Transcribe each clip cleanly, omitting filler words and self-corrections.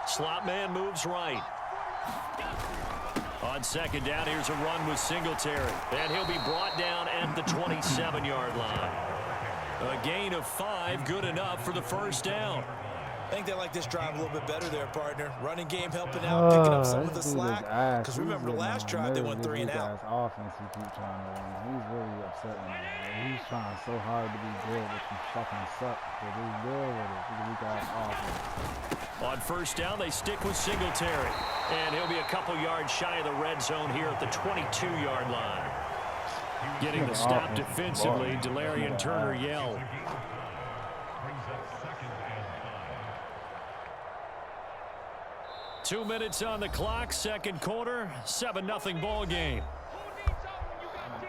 Slot man moves right. On second down, here's a run with Singletary. And he'll be brought down at the 27-yard line. A gain of 5, good enough for the first down. I think they like this drive a little bit better there, partner. Running game helping out, picking up some of the slack. Because remember the last drive, they went 3 and out. Offense, he keeps trying to run. He's really upsetting me. He's trying so hard to be good, but you fucking suck. Because he's good with it. He's a weak-ass offense. On first down, they stick with Singletary. And he'll be a couple yards shy of the red zone here at the 22-yard line. Getting the stop defensively, Delarian Turner yelled. Two minutes on the clock, second quarter, 7-0 ball game.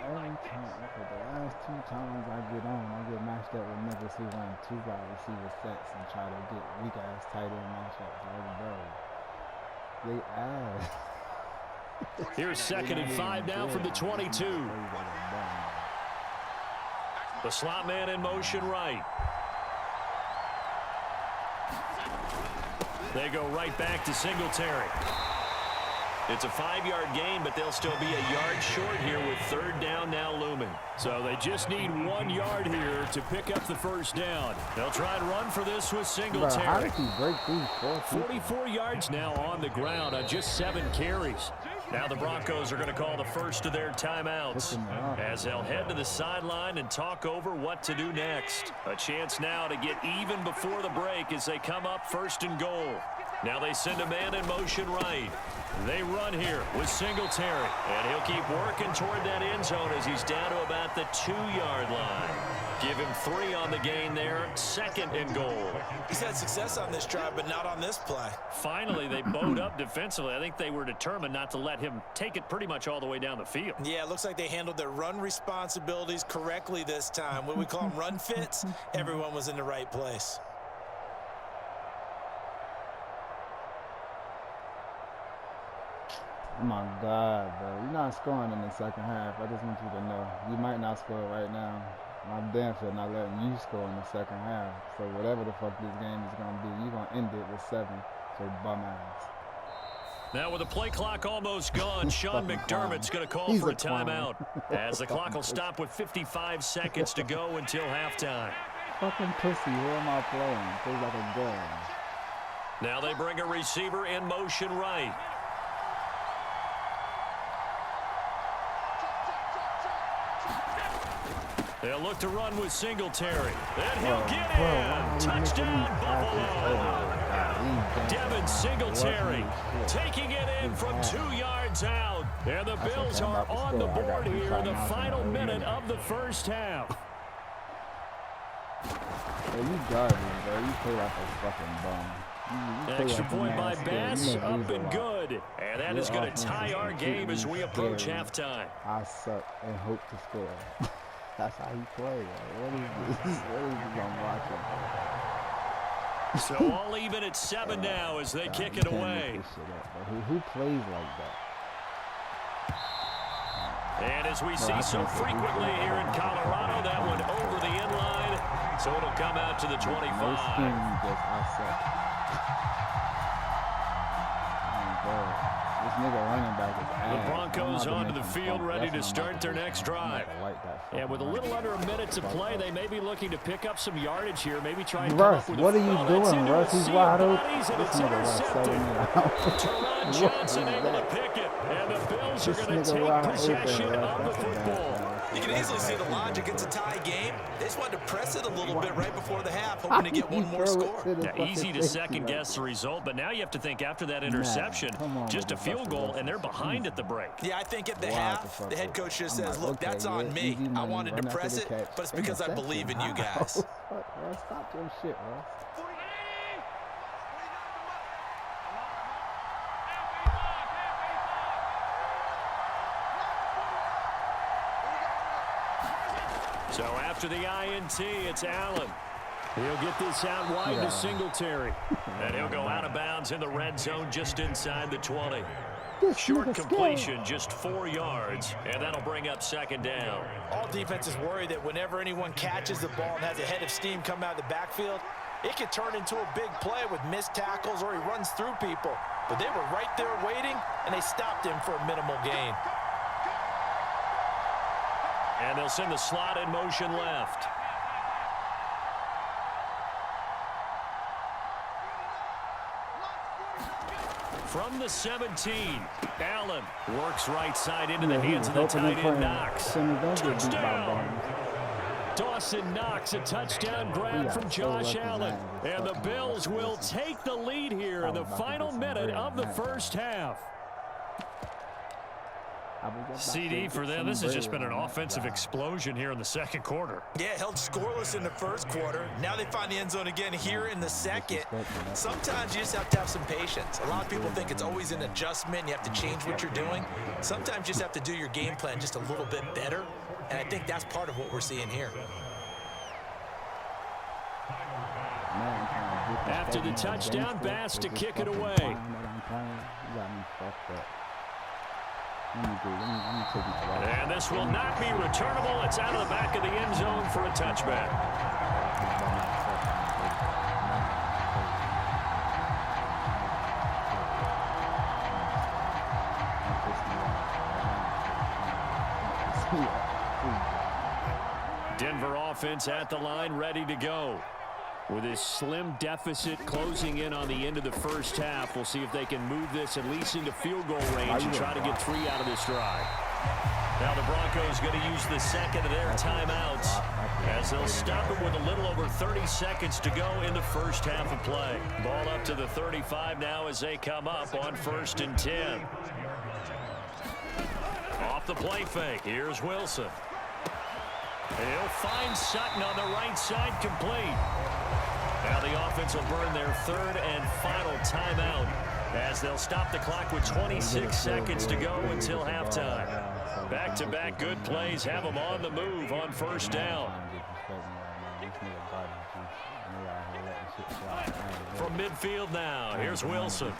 Every time, the last 2 times I get on, I get matched up with niggas who run 2 wide receiver sets and try to get weak-ass tight end matchups. They ass. Here's 2nd and 5 now from the 22. The slot man in motion right. They go right back to Singletary. It's a 5-yard gain, but they'll still be a yard short here with third down now looming. So they just need 1 yard here to pick up the first down. They'll try and run for this with Singletary. How did he break these 44 yards now on the ground on just 7 carries. Now the Broncos are going to call the first of their timeouts as they'll head to the sideline and talk over what to do next. A chance now to get even before the break as they come up 1st and goal. Now they send a man in motion right. They run here with Singletary, and he'll keep working toward that end zone as he's down to about the 2-yard line. Give him 3 on the gain there, 2nd and goal. He's had success on this drive, but not on this play. Finally, they bowed up defensively. I think they were determined not to let him take it pretty much all the way down the field. Yeah, it looks like they handled their run responsibilities correctly this time. What we call them run fits, everyone was in the right place. Oh my God, bro. You're not scoring in the second half. I just want you to know. You might not score right now. I'm damn sure not letting you score in the second half. So whatever the fuck this game is going to be, you're going to end it with 7. So bum ass. Now with the play clock almost gone, Sean McDermott's going to call for a timeout. As the clock will stop with 55 seconds to go until halftime. Fucking pussy, who am I playing? Feels like a gun. Now they bring a receiver in motion right. They'll look to run with Singletary. And he'll get in. Touchdown, Buffalo. Devin Singletary taking it in from 2 yards out. And the Bills are on the board here in the final minute of the first half. Hey, you garbage, bro. You play like a fucking bum. Extra point by Bass, up and good. And that is going to tie our game as we approach halftime. I suck and hope to score. That's how he plays. What is this? What is this I'm watching? So all even at 7 now as they kick it away. Who plays like that? And as we see so frequently here in Colorado, that one over the end line. So it'll come out to the 25. This nigga running back is ass. The Broncos onto the field ready to start their next drive. And with a little under a minute to play, they may be looking to pick up some yardage here. Maybe try and come up with what are you doing, Russ? He's wide open. This intercepted. Teron Johnson able to pick it. And the Bills are going to take possession of the football. You can easily see the logic. It's a tie game. They just wanted to press it a little bit right before the half, hoping to get one more score. Yeah, easy to second-guess the result, but now you have to think after that interception, just a field goal, and they're behind at the break. Yeah, I think at the half, the head coach just says, look, that's on me. I wanted to press it, but it's because I believe in you guys. Stop your shit, Russ. So after the INT, it's Allen. He'll get this out wide to Singletary. And he'll go out of bounds in the red zone just inside the 20. Short completion, just 4 yards, and that'll bring up second down. All defenses worry that whenever anyone catches the ball and has a head of steam come out of the backfield, it could turn into a big play with missed tackles or he runs through people. But they were right there waiting, and they stopped him for a minimal gain. And they'll send the slot in motion left. From the 17, Allen works right side into the hands of the tight end Knox. Touchdown! Dawson Knox, a touchdown grab from Josh Allen. And the Bills will take the lead here in the final minute of the first half. CD for them, this has just been an offensive explosion here in the second quarter. Yeah, held scoreless in the first quarter. Now they find the end zone again here in the second. Sometimes you just have to have some patience. A lot of people think it's always an adjustment. You have to change what you're doing. Sometimes you just have to do your game plan just a little bit better. And I think that's part of what we're seeing here. After the touchdown, Bass to kick it away. And this will not be returnable. It's out of the back of the end zone for a touchback. Denver offense at the line, ready to go. With his slim deficit closing in on the end of the first half, we'll see if they can move this at least into field goal range and try to get 3 out of this drive. Now the Broncos going to use the second of their timeouts as they'll stop it with a little over 30 seconds to go in the first half of play. Ball up to the 35 now as they come up on 1st and 10. Off the play fake, here's Wilson. And he'll find Sutton on the right side, complete. Now the offense will burn their 3rd and final timeout as they'll stop the clock with 26 seconds to go until halftime. Back-to-back good plays have them on the move on 1st down. From midfield now, here's Wilson.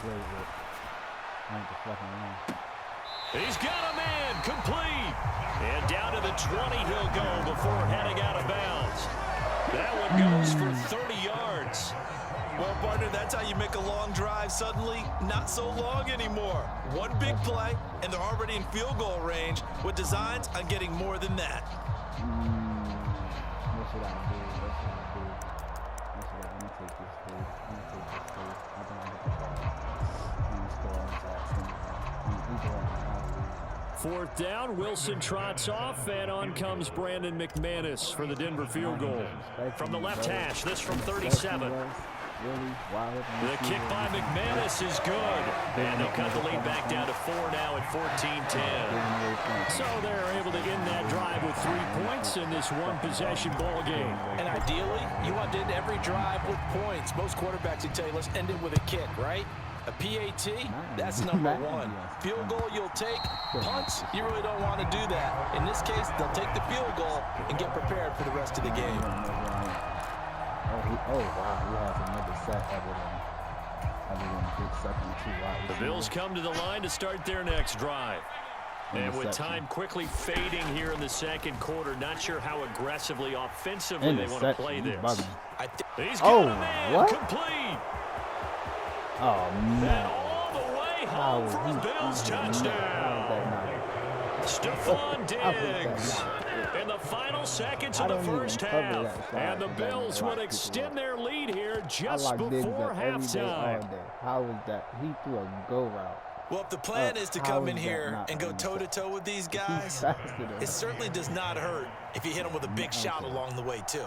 He's got a man, complete. And down to the 20 he'll go before heading out of bounds. That one goes for 30 yards. Well, partner, that's how you make a long drive suddenly not so long anymore. One big play, and they're already in field goal range with designs on getting more than that. What should I do? I'm going to take this through. I think I can 4th down, Wilson trots off, and on comes Brandon McManus for the Denver field goal. From the left hash, this from 37. The kick by McManus is good. And they'll cut the lead back down to 4 now at 14-10. So they're able to end that drive with 3 points in this one-possession ball game. And ideally, you want to end every drive with points. Most quarterbacks would tell you, let's end it with a kick, right? A PAT, that's number 1. Field goal you'll take. Punts, you really don't want to do that. In this case, they'll take the field goal and get prepared for the rest of the game. Oh, wow, he has another sack other than big second and 2 wide. The Bills come to the line to start their next drive. And with time quickly fading here in the second quarter, not sure how aggressively, offensively they want to play this. He's got a man, complete. Oh, man. And all the way home for a Bills touchdown. Stephon Diggs in the final seconds of the first half. And the Bills would extend their lead here just before halftime. How was that? He threw a go route. Well, if the plan is to come in here and go toe-to-toe with these guys, it certainly does not hurt if you hit them with a big shot along the way, too.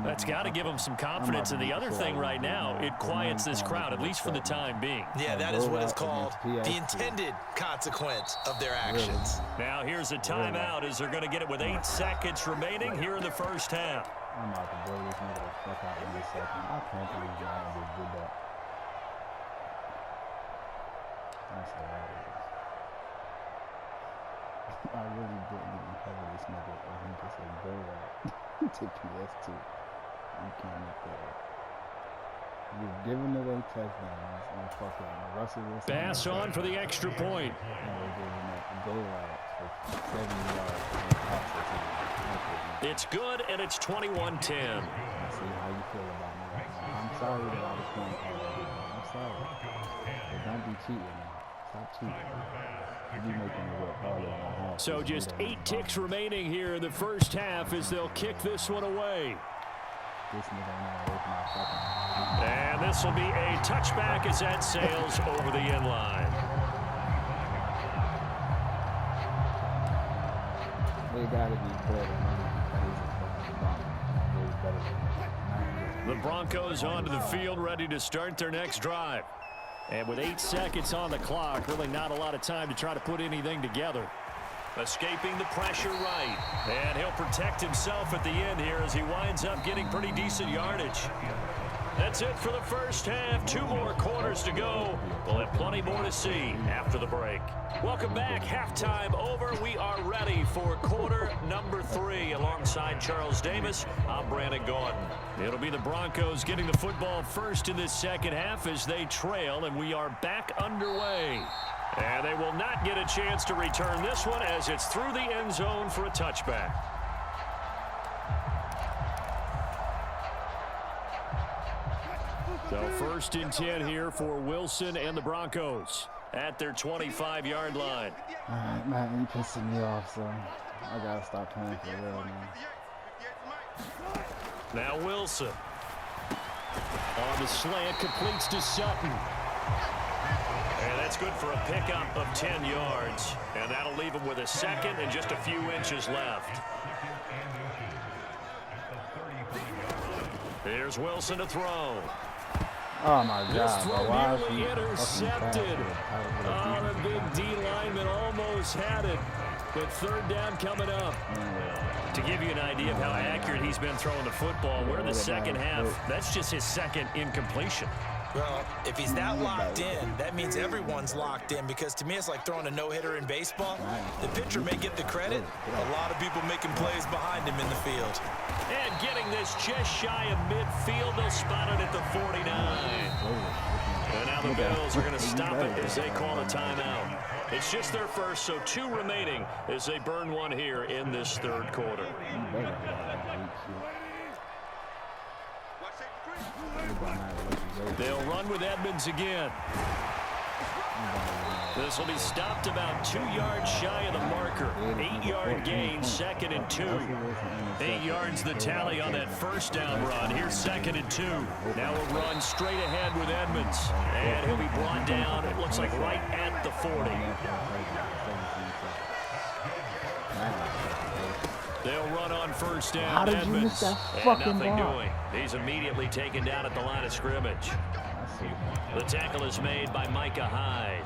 That's got to give them some confidence. And the other thing right now, it quiets this crowd, at least for the time being. Yeah, that is what is called the intended consequence of their actions. Now here's a timeout as they're going to get it with 8 seconds remaining here in the first half. I'm about to blow this nigga the fuck out in this second. I can't believe y'all just did that. That's hilarious. I really didn't even cover this nigga, and he just said go right to PS2. You can't make that up. You've given away touchdowns and fucking Russell Wilson. Pass on for the extra point. And we're giving up goal routes for 70 yards and passes. It's good, and it's 21-10. I see how you feel about me right now. I'm sorry that I was playing call of duty. I'm sorry. But don't be cheating, man. Stop cheating. You be making it work harder than I have. So just 8 ticks remaining here in the first half as they'll kick this one away. This nigga ain't gonna my fucking. And this will be a touchback as that sails over the end line. They gotta be better. The Broncos onto the field, ready to start their next drive. And with 8 seconds on the clock, really not a lot of time to try to put anything together. Escaping the pressure right. And he'll protect himself at the end here as he winds up getting pretty decent yardage. That's it for the first half. 2 more quarters to go. We'll have plenty more to see after the break. Welcome back. Halftime over. We are ready for quarter number 3. Alongside Charles Davis, I'm Brandon Gordon. It'll be the Broncos getting the football first in this second half as they trail, and we are back underway. And they will not get a chance to return this one as it's through the end zone for a touchback. So first and 10 here for Wilson and the Broncos at their 25-yard line. All right, man, you pissing me off, so I gotta stop playing for real, man. Now Wilson on the slant, completes to Sutton. And that's good for a pickup of 10 yards. And that'll leave him with a second and just a few inches left. Here's Wilson to throw. Oh my God! This throw why nearly intercepted. Oh, the big D lineman almost had it. But third down coming up. To give you an idea of how accurate he's been throwing the football, we're in the second half. That's just his second incompletion. Well, if he's that locked in, that means everyone's locked in, because to me it's like throwing a no-hitter in baseball. The pitcher may get the credit. A lot of people making plays behind him in the field. And getting this just shy of midfield, they'll spot it at the 49. And now the Bills are going to stop it as they call a timeout. It's just their first, so 2 remaining as they burn one here in this third quarter. They'll run with Edmonds again. This will be stopped about 2 yards shy of the marker. 8-yard gain, 2nd and 2. 8 yards the tally on that first down run. Here's 2nd and 2. Now a run straight ahead with Edmonds. And he'll be brought down, it looks like right at the 40. They'll run on first down. How did Edmonds. you miss that And fucking nothing ball? doing. He's immediately taken down at the line of scrimmage. The tackle is made by Micah Hyde.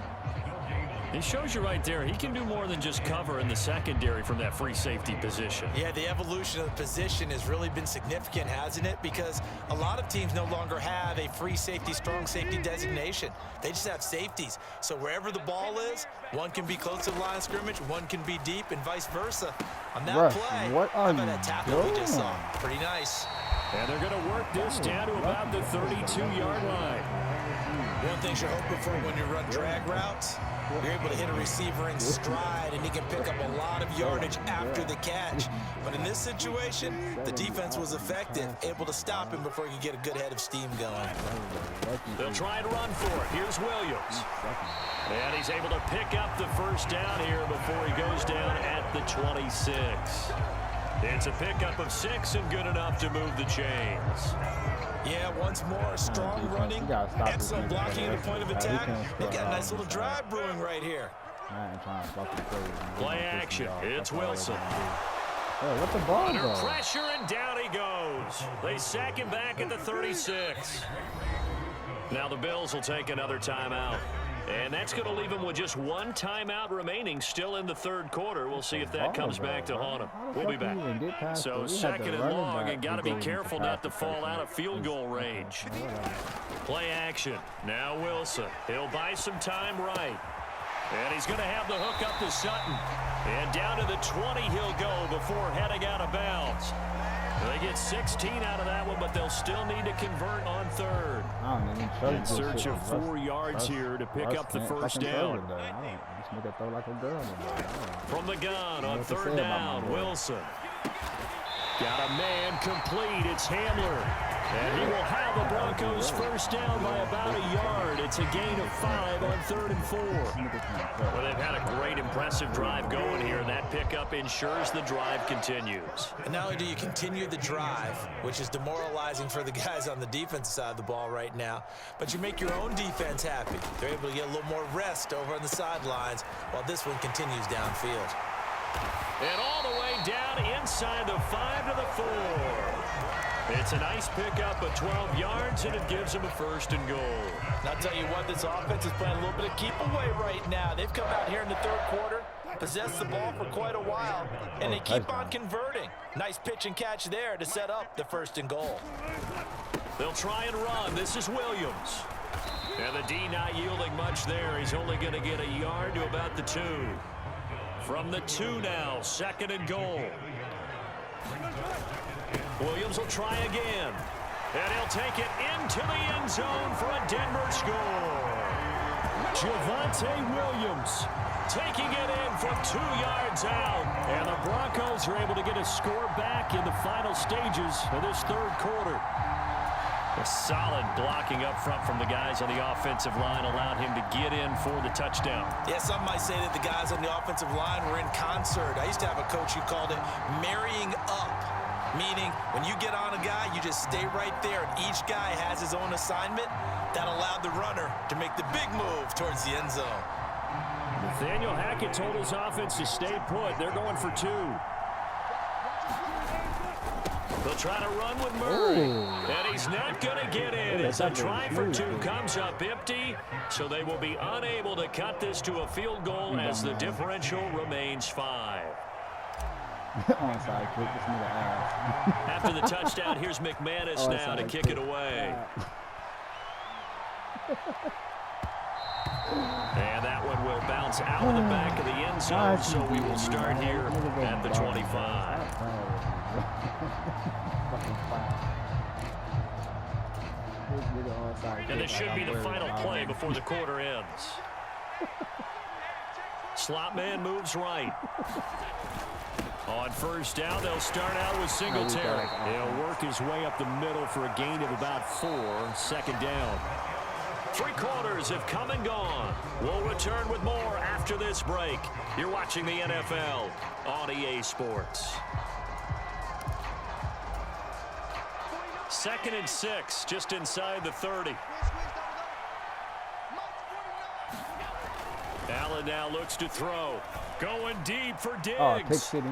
He shows you right there, he can do more than just cover in the secondary from that free safety position. Yeah, the evolution of the position has really been significant, hasn't it? Because a lot of teams no longer have a free safety, strong safety designation. They just have safeties. So wherever the ball is, one can be close to the line of scrimmage, one can be deep, and vice versa. On that Russ, play, what how are about you that tackle we just doing? saw? Pretty nice. And they're going to work this down to about the 32-yard line. One thing you're hoping for when you run drag routes, you're able to hit a receiver in stride, and he can pick up a lot of yardage after the catch. But in this situation, the defense was effective, able to stop him before he could get a good head of steam going. They'll try and run for it. Here's Williams. And he's able to pick up the first down here before he goes down at the 26. It's a pickup of 6 and good enough to move the chains. Yeah, once more, strong running, excellent blocking at the point of attack. They've got a nice little drive brewing right here. Play action. It's Wilson. Let the ball Under go. pressure, and down he goes. They sack him back at the 36. Now the Bills will take another timeout. And that's going to leave him with just 1 timeout remaining still in the third quarter. We'll see if that comes back to haunt him. We'll be back. So 2nd and long, and got to be careful not to fall out of field goal range. Play action. Now Wilson. He'll buy some time right. And he's going to have the hook up to Sutton. And down to the 20 he'll go before heading out of bounds. They get 16 out of that one, but they'll still need to convert on third. In search of 4 yards here to pick up the first down. From the gun on third down, Wilson. Got a man complete. It's Hamler. And he will have the Broncos first down by about a yard. It's a gain of 5 on 3rd and 4. Well, they've had a great, impressive drive going here. That pickup ensures the drive continues. And not only do you continue the drive, which is demoralizing for the guys on the defensive side of the ball right now, but you make your own defense happy. They're able to get a little more rest over on the sidelines while this one continues downfield. And all the way down inside the 5 to the 4. It's a nice pickup of 12 yards, and it gives them a 1st and goal. And I'll tell you what, this offense is playing a little bit of keep away right now. They've come out here in the 3rd quarter, possessed the ball for quite a while, and they keep on converting. Nice pitch and catch there to set up the 1st and goal. They'll try and run. This is Williams. And the D not yielding much there. He's only going to get a yard to about the 2. From the 2 now, 2nd and goal. Williams will try again. And he'll take it into the end zone for a Denver score. Javonte Williams taking it in from 2 yards out. And the Broncos are able to get a score back in the final stages of this 3rd quarter. A solid blocking up front from the guys on the offensive line allowed him to get in for the touchdown. Yeah, some might say that the guys on the offensive line were in concert. I used to have a coach who called it marrying up, meaning when you get on a guy, you just stay right there, and each guy has his own assignment. That allowed the runner to make the big move towards the end zone. Nathaniel Hackett told his offense to stay put. They're going for 2. They'll try to run with Murray. And he's not going to get in. As a try for 2 comes up empty. So they will be unable to cut this to a field goal as the differential remains 5. Onside kick, this nigga ass. After the touchdown, here's McManus now to kick it away. And that one will bounce out of the back of the end zone, so we will start here at the 25. And this should be the final play before the quarter ends. Slot man moves right. On first down, they'll start out with Singletary. He'll work his way up the middle for a gain of about 4. 2nd down. 3 quarters have come and gone. We'll return with more after this break. You're watching the NFL on EA Sports. 2nd and 6, just inside the 30. Allen now looks to throw. Going deep for Diggs. Oh, pick city.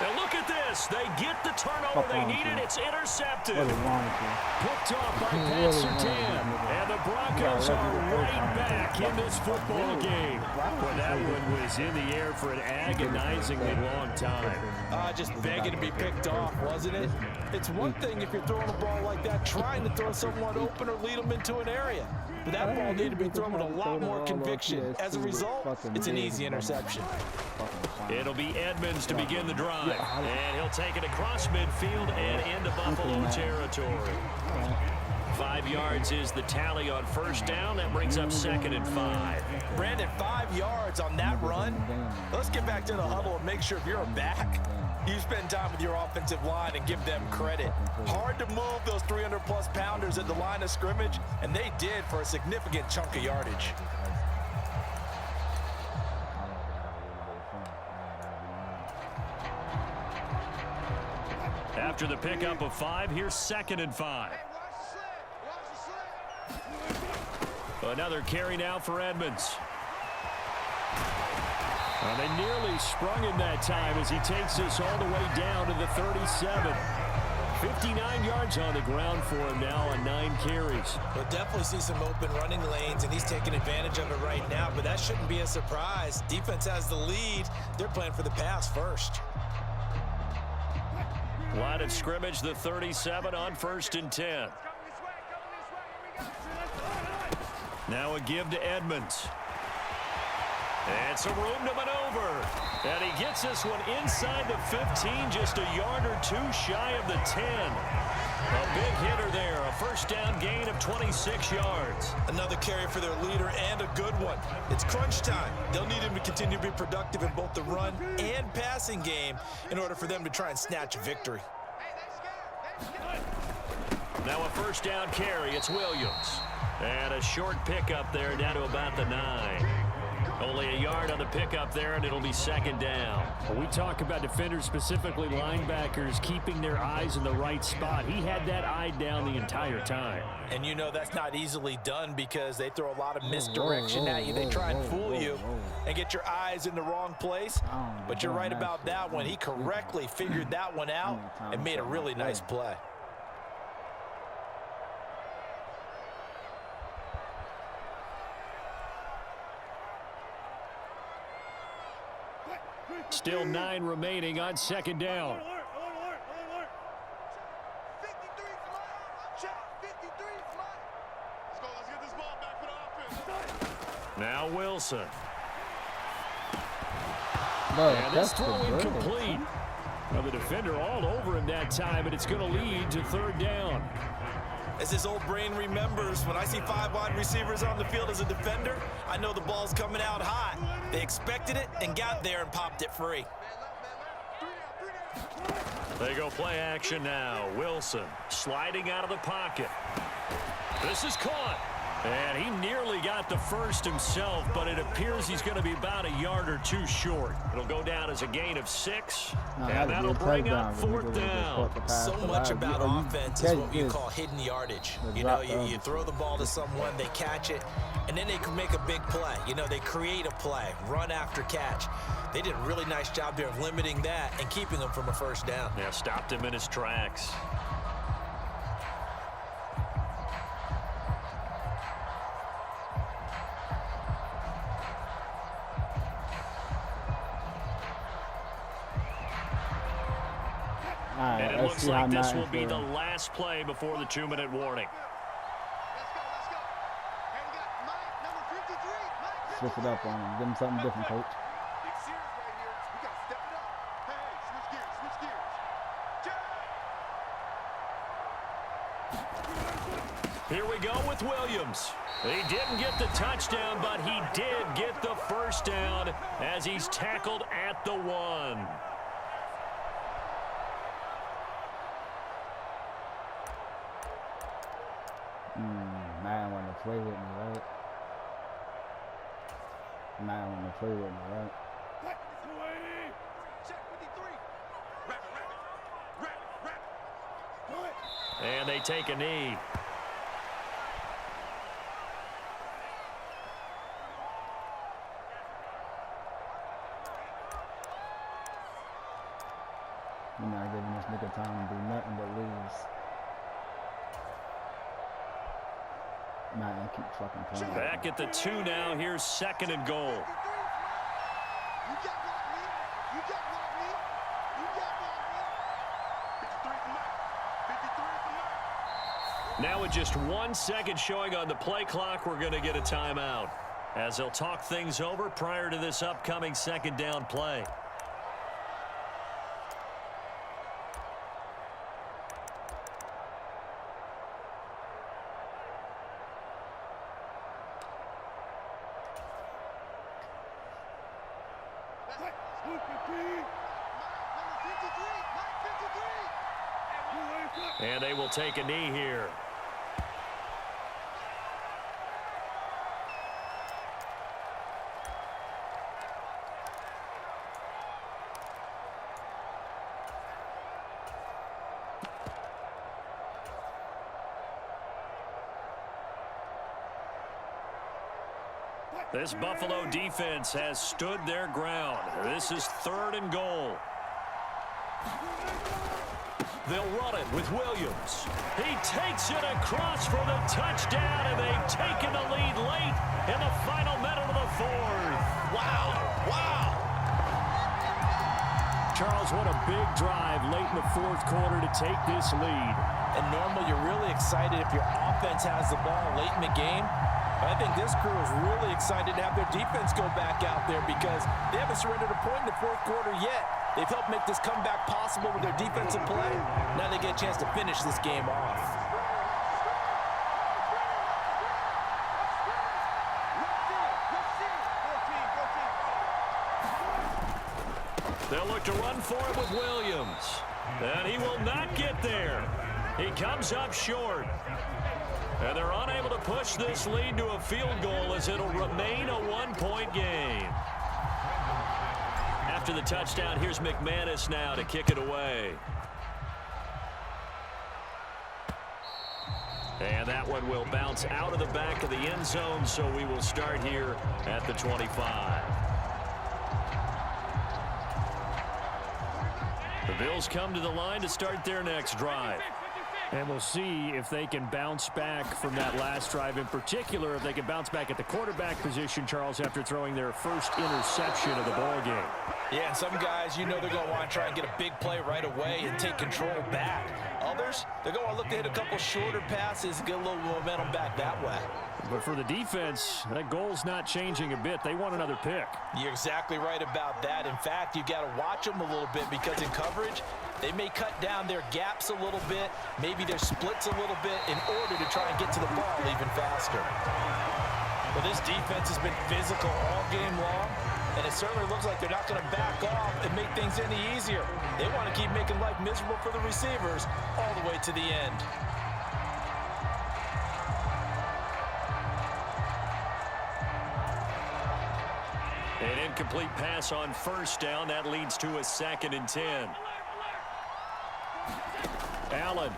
And look at this. They get the turnover they needed. It's intercepted. Picked off by Pat Surtain. And the Broncos are right back in this football game. Well, that one was in the air for an agonizingly long time. Just begging to be picked off, wasn't it? It's one thing if you're throwing a ball like that, trying to throw someone open or lead them into an area. But that ball needed to be thrown with a lot more conviction. As a result, it's an easy interception. It'll be Edmonds to begin the drive. And he'll take it across midfield and into Buffalo territory. 5 yards is the tally on first down. That brings up 2nd and 5. Brandon, 5 yards on that run. Let's get back to the huddle and make sure if you're a back, you spend time with your offensive line and give them credit. Hard to move those 300-plus pounders at the line of scrimmage, and they did for a significant chunk of yardage. After the pickup of 5, here's 2nd and 5. Another carry now for Edmonds. They nearly sprung him that time as he takes this all the way down to the 37. 59 yards on the ground for him now on 9 carries. We'll definitely see some open running lanes, and he's taking advantage of it right now, but that shouldn't be a surprise. Defense has the lead. They're playing for the pass first. Line of scrimmage, the 37 on 1st and 10. Now a give to Edmonds. And some room to maneuver. And he gets this one inside the 15, just a yard or two shy of the 10. A big hitter there, a first down gain of 26 yards. Another carry for their leader and a good one. It's crunch time. They'll need him to continue to be productive in both the run and passing game in order for them to try and snatch a victory. Now a first down carry, it's Williams. And a short pickup there down to about the 9. Only a yard on the pickup there, and it'll be second down. When we talk about defenders, specifically linebackers, keeping their eyes in the right spot, he had that eye down the entire time. And you know that's not easily done because they throw a lot of misdirection at you. They try and fool you and get your eyes in the wrong place. But you're right about that one. He correctly figured that one out and made a really nice play. Still 9 remaining on second down. Now Wilson. And this throw incomplete. Now the defender all over him that time, and it's going to lead to third down. As his old brain remembers, when I see 5 wide receivers on the field as a defender, I know the ball's coming out hot. They expected it and got there and popped it free. They go play action now. Wilson sliding out of the pocket. This is caught. And he nearly got the first himself, but it appears he's going to be about a yard or two short. It'll go down as a gain of 6, and that'll bring up fourth down. So much about offense is what you call hidden yardage. You know, you throw the ball to someone, they catch it, and then they can make a big play. You know, they create a play, run after catch. They did a really nice job there of limiting that and keeping him from a first down. Yeah, stopped him in his tracks. And it looks like this will be the last play before the 2-minute warning. Switch it up on him. Give him something different, coach. Here we go with Williams. He didn't get the touchdown, but he did get the first down as he's tackled at the 1. Man want to play with me, right? Man want to play with me, right? And they take a knee. We're not giving this nigga time to do nothing but lose. Man, keep fucking playing. Back at the 2 now. Here's second and goal. Now with just 1 second showing on the play clock, we're going to get a timeout as they'll talk things over prior to this upcoming second down play. And they will take a knee here. This Buffalo defense has stood their ground. This is third and goal. They'll run it with Williams. He takes it across for the touchdown, and they've taken the lead late in the final minute of the 4th. Wow. Wow. Charles, what a big drive late in the 4th quarter to take this lead. And normally you're really excited if your offense has the ball late in the game. I think this crew is really excited to have their defense go back out there because they haven't surrendered a point in the fourth quarter yet. They've helped make this comeback possible with their defensive play. Now they get a chance to finish this game off. They'll look to run for it with Williams. And he will not get there. He comes up short. And they're unable to push this lead to a field goal as it'll remain a one-point game. After the touchdown, here's McManus now to kick it away. And that one will bounce out of the back of the end zone, so we will start here at the 25. The Bills come to the line to start their next drive. And we'll see if they can bounce back from that last drive, in particular if they can bounce back at the quarterback position, Charles, after throwing their first interception of the ball game. Yeah, and some guys, you know they're going to want to try and get a big play right away and take control back. Others, they're going to look to hit a couple shorter passes and get a little momentum back that way. But for the defense, that goal's not changing a bit. They want another pick. You're exactly right about that. In fact, you got to watch them a little bit because in coverage, they may cut down their gaps a little bit, maybe their splits a little bit in order to try and get to the ball even faster. Well, this defense has been physical all game long, and it certainly looks like they're not going to back off and make things any easier. They want to keep making life miserable for the receivers all the way to the end. An incomplete pass on first down. That leads to a 2nd and 10. Allen.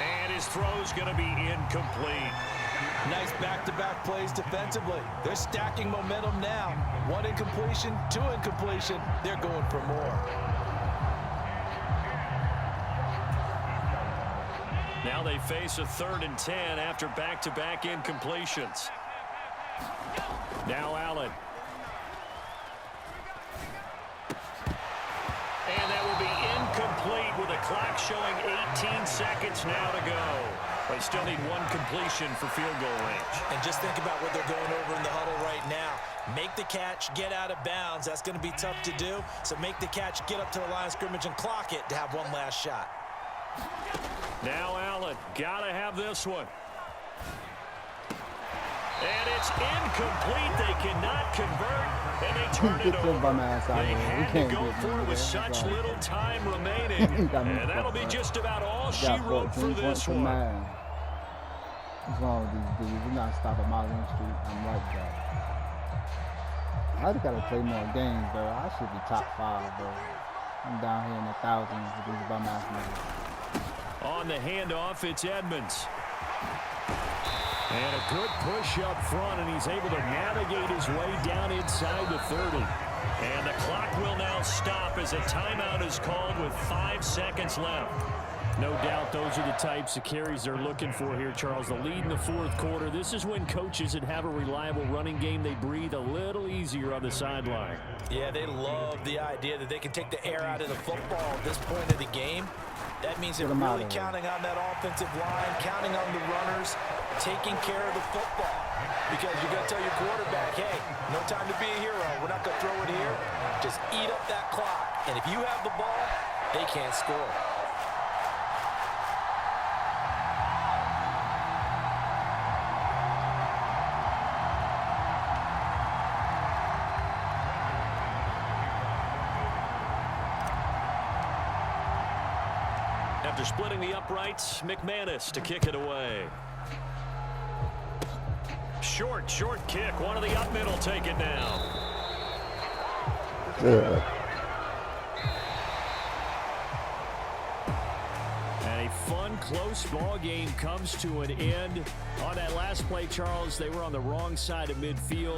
And his throw's going to be incomplete. Nice back-to-back plays defensively. They're stacking momentum now. 1 incompletion, 2 incompletion. They're going for more. Now they face a 3rd and 10 after back-to-back incompletions. Now Allen. And that will be incomplete with a clock showing 18 seconds now to go. They still need 1 completion for field goal range. And just think about what they're going over in the huddle right now. Make the catch, get out of bounds. That's going to be tough to do. So make the catch, get up to the line of scrimmage, and clock it to have one last shot. Now Allen, gotta have this one. And it's incomplete. They cannot convert, and they turn it over. They had to go for it with such little time remaining, and that'll be just about all she wrote for this one. What's wrong with these dudes? We're not stopping Marlin Street. I'm like that. I just gotta play more games, though. I should be top 5, bro. I'm down here in the thousands with these bum-ass niggas. On the handoff, it's Edmonds. And a good push up front, and he's able to navigate his way down inside the 30. And the clock will now stop as a timeout is called with 5 seconds left. No doubt those are the types of carries they're looking for here, Charles. The lead in the fourth quarter. This is when coaches that have a reliable running game, they breathe a little easier on the sideline. Yeah, they love the idea that they can take the air out of the football at this point of the game. That means they're really counting on that offensive line, counting on the runners, taking care of the football. Because you're going to tell your quarterback, hey, no time to be a hero. We're not going to throw it here. Just eat up that clock. And if you have the ball, they can't score. After splitting the uprights, McManus to kick it away. Short kick. One of the up middle take it down. Yeah. And a fun, close ball game comes to an end. On that last play, Charles, they were on the wrong side of midfield.